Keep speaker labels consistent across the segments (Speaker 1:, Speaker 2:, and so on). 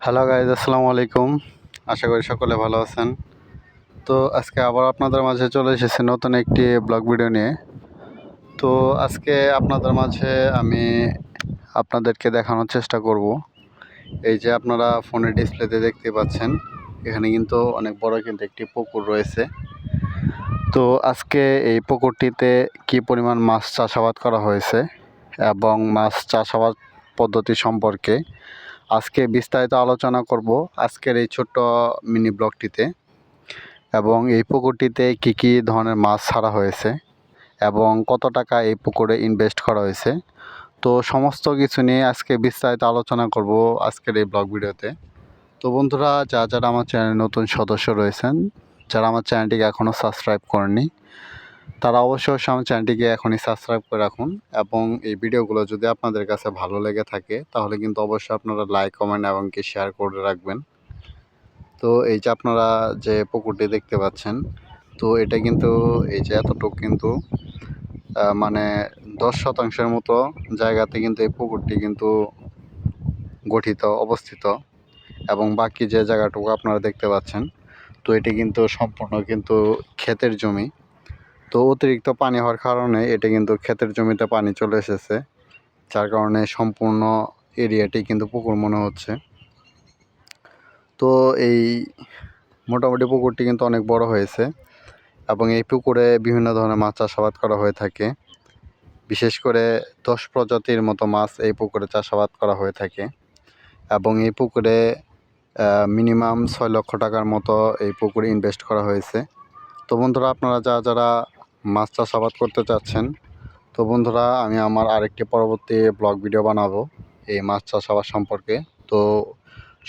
Speaker 1: Hello guys, আসসালামু আলাইকুম। আশা করি সকলে ভালো আছেন। তো আজকে আবার আপনাদের মাঝে চলে এসেছি নতুন একটি ব্লগ ভিডিও নিয়ে। তো আজকে আপনাদের মাঝে আমি আপনাদেরকে দেখানোর চেষ্টা করব, এই যে আপনারা ফোনের ডিসপ্লেতে দেখতে পাচ্ছেন, এখানে কিন্তু অনেক বড় কিন্তু একটি পুকুর রয়েছে। তো আজকে এই পুকুরটিতে কী পরিমাণ মাছ চাষাবাদ করা হয়েছে এবং মাছ চাষাবাদ পদ্ধতি সম্পর্কে আজকে বিস্তারিত আলোচনা করব আজকের এই ছোট্ট মিনি ব্লগটিতে। এবং এই পুকুরটিতে কী কী ধরনের মাছ ছাড়া হয়েছে এবং কত টাকা এই পুকুরে ইনভেস্ট করা হয়েছে, তো সমস্ত কিছু নিয়ে আজকে বিস্তারিত আলোচনা করব আজকের এই ব্লগ ভিডিওতে। তো বন্ধুরা, যারা আমার চ্যানেলে নতুন সদস্য রয়েছেন, যারা আমার চ্যানেলটিকে এখনও সাবস্ক্রাইব করেননি, তারা অবশ্যই আমার চ্যানেলটিকে এখনই সাবস্ক্রাইব করে রাখুন। এবং এই ভিডিওগুলো যদি আপনাদের কাছে ভালো লেগে থাকে তাহলে কিন্তু অবশ্যই আপনারা লাইক, কমেন্ট এবং কি শেয়ার করে রাখবেন। তো এই যে আপনারা যে পুকুরটি দেখতে পাচ্ছেন, তো এটা কিন্তু এই যে এতটুকু কিন্তু মানে 10% মতো জায়গাতে কিন্তু এই পুকুরটি কিন্তু গঠিত অবস্থিত। এবং বাকি যে জায়গাটুকু আপনারা দেখতে পাচ্ছেন, তো এটি কিন্তু সম্পূর্ণ কিন্তু ক্ষেতের জমি। তো অতিরিক্ত পানি হওয়ার কারণে এটা কিন্তু ক্ষেতের জমিতে পানি চলে এসেছে, যার কারণে সম্পূর্ণ এরিয়াটি কিন্তু পুকুর মনে হচ্ছে। তো এই মোটামুটি পুকুরটি কিন্তু অনেক বড় হয়েছে এবং এই পুকুরে বিভিন্ন ধরনের মাছ চাষাবাদ করা হয়ে থাকে। বিশেষ করে 10 প্রজাতির মতো মাছ এই পুকুরে চাষাবাদ করা হয়ে থাকে এবং এই পুকুরে মিনিমাম 6 লক্ষ টাকার মতো এই পুকুরে ইনভেস্ট করা হয়েছে। তো বন্ধুরা, আপনারা যারা মাছ চাষাবাদ করতে চাচ্ছেন, তো বন্ধুরা, আমি আমার আরেকটি পরবর্তী ব্লগ ভিডিও বানাবো এই মাছ চাষাবাদ সম্পর্কে। তো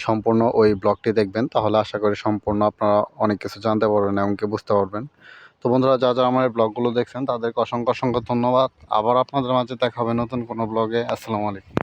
Speaker 1: সম্পূর্ণ ওই ব্লগটি দেখবেন, তাহলে আশা করি সম্পূর্ণ আপনারা অনেক কিছু জানতে পারবেন এমনকি বুঝতে পারবেন। তো বন্ধুরা, যারা আমার এই ব্লগগুলো দেখছেন তাদেরকে অসংখ্য অসংখ্য ধন্যবাদ। আবার আপনাদের মাঝে দেখা হবে নতুন কোনো ব্লগে। আসসালামু আলাইকুম।